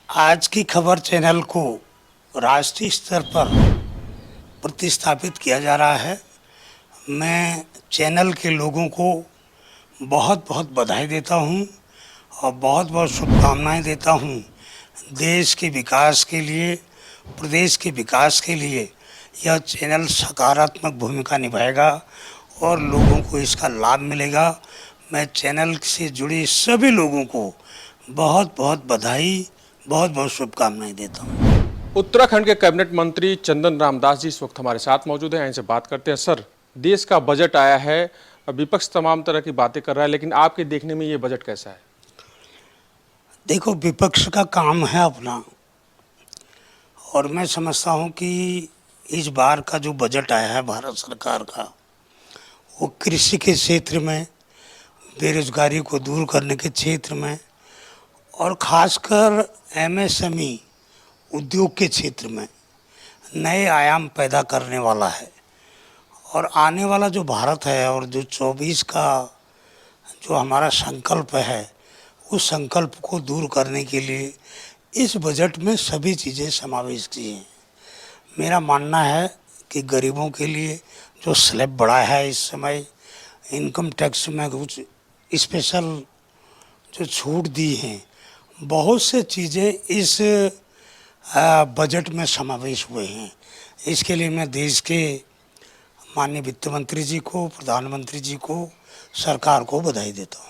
आज की खबर चैनल को राष्ट्रीय स्तर पर प्रतिस्थापित किया जा रहा है। मैं चैनल के लोगों को बहुत बहुत बधाई देता हूं और बहुत बहुत शुभकामनाएं देता हूं। देश के विकास के लिए, प्रदेश के विकास के लिए यह चैनल सकारात्मक भूमिका निभाएगा और लोगों को इसका लाभ मिलेगा। मैं चैनल से जुड़े सभी लोगों को बहुत बहुत बधाई, बहुत बहुत शुभकामनाएं देता हूं। उत्तराखंड के कैबिनेट मंत्री चंदन रामदास जी इस वक्त हमारे साथ मौजूद हैं। इनसे बात करते हैं। सर, देश का बजट आया है, विपक्ष तमाम तरह की बातें कर रहा है, लेकिन आपके देखने में ये बजट कैसा है? देखो, विपक्ष का काम है अपना, और मैं समझता हूं कि इस बार का जो बजट आया है भारत सरकार का, वो कृषि के क्षेत्र में, बेरोजगारी को दूर करने के क्षेत्र में और खासकर एमएसएमई उद्योग के क्षेत्र में नए आयाम पैदा करने वाला है। और आने वाला जो भारत है और जो 24 का जो हमारा संकल्प है, उस संकल्प को दूर करने के लिए इस बजट में सभी चीज़ें समावेश की हैं। मेरा मानना है कि गरीबों के लिए जो स्लैब बढ़ा है इस समय, इनकम टैक्स में कुछ स्पेशल जो छूट दी हैं, बहुत से चीज़ें इस बजट में समावेश हुए हैं। इसके लिए मैं देश के माननीय वित्त मंत्री जी को, प्रधानमंत्री जी को, सरकार को बधाई देता हूँ।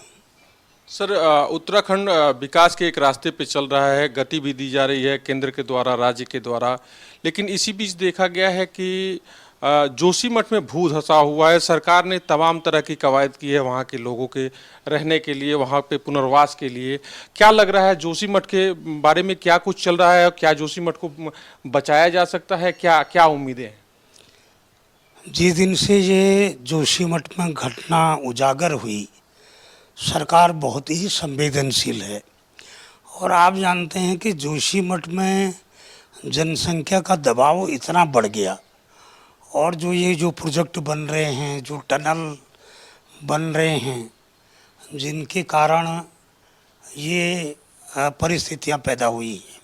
सर, उत्तराखंड विकास के एक रास्ते पे चल रहा है, गति भी दी जा रही है केंद्र के द्वारा, राज्य के द्वारा, लेकिन इसी बीच देखा गया है कि जोशीमठ में भू धंसा हुआ है। सरकार ने तमाम तरह की कवायद की है वहाँ के लोगों के रहने के लिए, वहाँ पे पुनर्वास के लिए। क्या लग रहा है, जोशीमठ के बारे में क्या कुछ चल रहा है? क्या जोशीमठ को बचाया जा सकता है? क्या क्या उम्मीदें हैं? जिस दिन से ये जोशीमठ में घटना उजागर हुई, सरकार बहुत ही संवेदनशील है। और आप जानते हैं कि जोशीमठ में जनसंख्या का दबाव इतना बढ़ गया, और जो प्रोजेक्ट बन रहे हैं, जो टनल बन रहे हैं, जिनके कारण ये परिस्थितियां पैदा हुई हैं।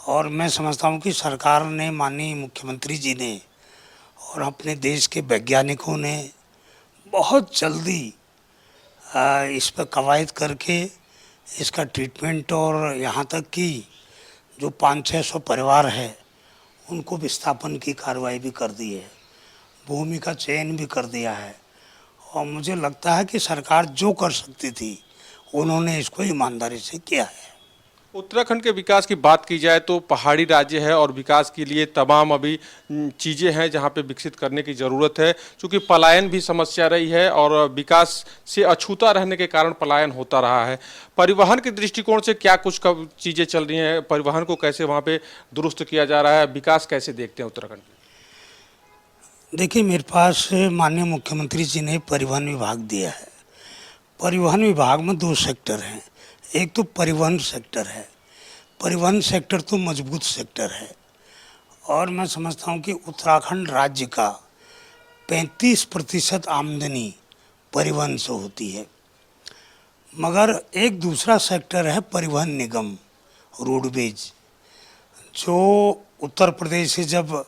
और मैं समझता हूं कि सरकार ने, माननीय मुख्यमंत्री जी ने और अपने देश के वैज्ञानिकों ने बहुत जल्दी इस पर कवायद करके इसका ट्रीटमेंट, और यहाँ तक कि जो 500-600 परिवार है उनको विस्थापन की कार्रवाई भी कर दी है, भूमि का चयन भी कर दिया है। और मुझे लगता है कि सरकार जो कर सकती थी उन्होंने इसको ईमानदारी से किया है। उत्तराखंड के विकास की बात की जाए तो पहाड़ी राज्य है और विकास के लिए तमाम अभी चीज़ें हैं जहां पे विकसित करने की ज़रूरत है, क्योंकि पलायन भी समस्या रही है और विकास से अछूता रहने के कारण पलायन होता रहा है। परिवहन के दृष्टिकोण से क्या कुछ चीज़ें चल रही हैं? परिवहन को कैसे वहाँ पे दुरुस्त किया जा रहा है? विकास कैसे देखते हैं उत्तराखंड? देखिए, मेरे पास माननीय मुख्यमंत्री जी ने परिवहन विभाग दिया है। परिवहन विभाग में 2 सेक्टर हैं। एक तो परिवहन सेक्टर है। परिवहन सेक्टर तो मजबूत सेक्टर है, और मैं समझता हूँ कि उत्तराखंड राज्य का 35% आमदनी परिवहन से होती है। मगर एक दूसरा सेक्टर है परिवहन निगम, रोडवेज, जो उत्तर प्रदेश से जब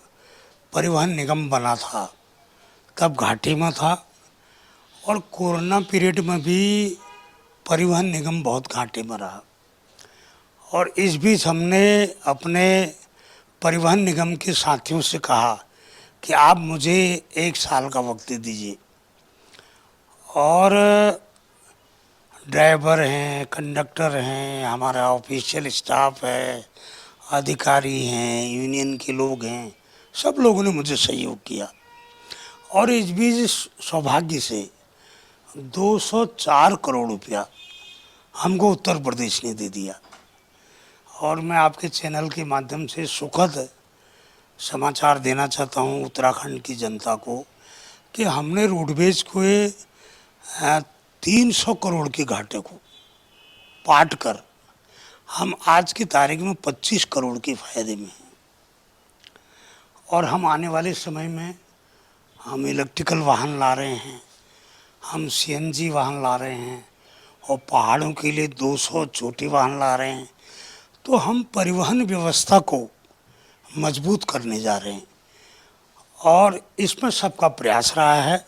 परिवहन निगम बना था तब घाटी में था, और कोरोना पीरियड में भी परिवहन निगम बहुत घाटे में रहा। और इस बीच हमने अपने परिवहन निगम के साथियों से कहा कि आप मुझे 1 साल का वक्त दीजिए, और ड्राइवर हैं, कंडक्टर हैं, हमारा ऑफिशियल स्टाफ है, अधिकारी हैं, यूनियन के लोग हैं, सब लोगों ने मुझे सहयोग किया। और इस बीच सौभाग्य से 204 करोड़ रुपया हमको उत्तर प्रदेश ने दे दिया। और मैं आपके चैनल के माध्यम से सुखद समाचार देना चाहता हूं उत्तराखंड की जनता को कि हमने रोडवेज को 300 करोड़ के घाटे को पाट कर हम आज की तारीख में 25 करोड़ के फायदे में हैं। और हम आने वाले समय में हम इलेक्ट्रिकल वाहन ला रहे हैं, हम सीएनजी वाहन ला रहे हैं, और पहाड़ों के लिए 200 छोटे वाहन ला रहे हैं। तो हम परिवहन व्यवस्था को मजबूत करने जा रहे हैं और इसमें सबका प्रयास रहा है।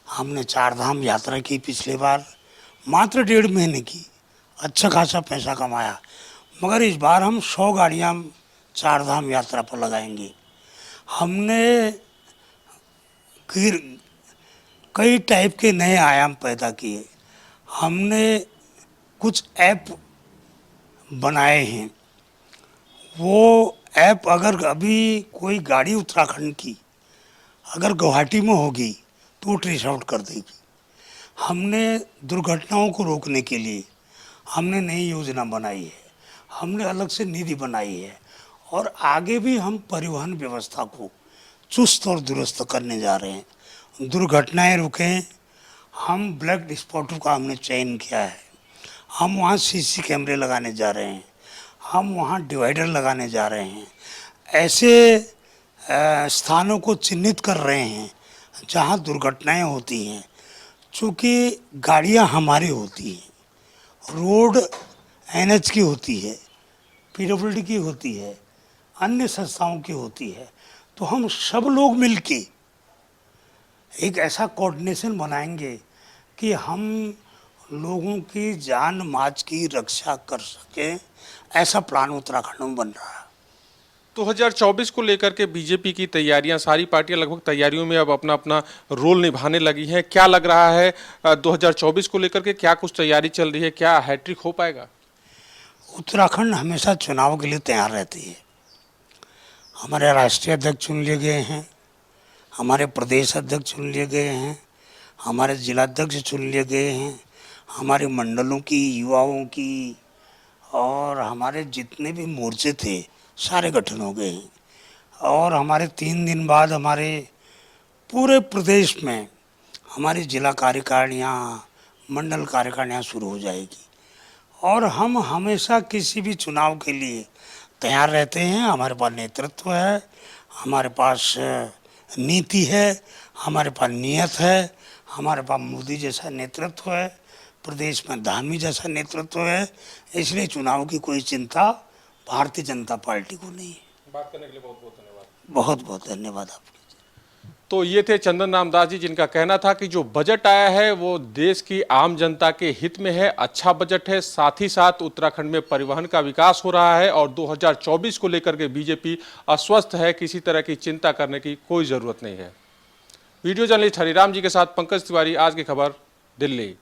हमने 4 धाम यात्रा की पिछले बार, मात्र 1.5 महीने की, अच्छा खासा पैसा कमाया। मगर इस बार हम 100 गाड़ियाँ 4 धाम यात्रा पर लगाएंगे। हमने कई टाइप के नए आयाम पैदा किए। हमने कुछ ऐप बनाए हैं। वो ऐप अगर अभी कोई गाड़ी उत्तराखंड की अगर गुवाहाटी में होगी तो वो ट्रेस आउट कर देगी। हमने दुर्घटनाओं को रोकने के लिए हमने नई योजना बनाई है, हमने अलग से निधि बनाई है और आगे भी हम परिवहन व्यवस्था को चुस्त और दुरुस्त करने जा रहे हैं। दुर्घटनाएं रुकें, हम ब्लैक स्पॉटों का हमने चयन किया है। हम वहाँ सीसी कैमरे लगाने जा रहे हैं, हम वहाँ डिवाइडर लगाने जा रहे हैं। ऐसे स्थानों को चिन्हित कर रहे हैं जहाँ दुर्घटनाएं होती हैं। चूँकि गाड़ियाँ हमारी होती हैं, रोड एनएच की होती है, पीडब्ल्यूडी की होती है, अन्य संस्थाओं की होती है, तो हम सब लोग मिलके एक ऐसा कोऑर्डिनेशन बनाएंगे कि हम लोगों की जान माज की रक्षा कर सकें। ऐसा प्लान उत्तराखंड में बन रहा है। 2024 को लेकर के बीजेपी की तैयारियां, सारी पार्टियां लगभग तैयारियों में अब अपना अपना रोल निभाने लगी हैं। क्या लग रहा है 2024 को लेकर के क्या कुछ तैयारी चल रही है, क्या हैट्रिक हो पाएगा? उत्तराखंड हमेशा चुनाव के लिए तैयार रहती है। हमारे राष्ट्रीय अध्यक्ष चुन लिए गए हैं, हमारे प्रदेश अध्यक्ष चुन लिए गए हैं, हमारे जिलाध्यक्ष चुन लिए गए हैं, हमारे मंडलों की, युवाओं की और हमारे जितने भी मोर्चे थे सारे गठन हो गए हैं। और हमारे 3 दिन बाद हमारे पूरे प्रदेश में हमारी जिला कार्यकारिणियाँ, मंडल कार्यकारिणियाँ शुरू हो जाएगी। और हम हमेशा किसी भी चुनाव के लिए तैयार रहते हैं। हमारे पास नेतृत्व है, हमारे पास नीति है, हमारे पास नियत है, हमारे पास मोदी जैसा नेतृत्व है, प्रदेश में धामी जैसा नेतृत्व है। इसलिए चुनाव की कोई चिंता भारतीय जनता पार्टी को नहीं है। बात करने के लिए बहुत बहुत धन्यवाद। बहुत बहुत धन्यवाद आपका। तो ये थे चंदन रामदास जी, जिनका कहना था कि जो बजट आया है वो देश की आम जनता के हित में है, अच्छा बजट है। साथ ही साथ उत्तराखंड में परिवहन का विकास हो रहा है और 2024 को लेकर के बीजेपी आश्वस्त है, किसी तरह की चिंता करने की कोई जरूरत नहीं है। वीडियो जर्नलिस्ट हरिराम जी के साथ पंकज तिवारी, आज की खबर, दिल्ली।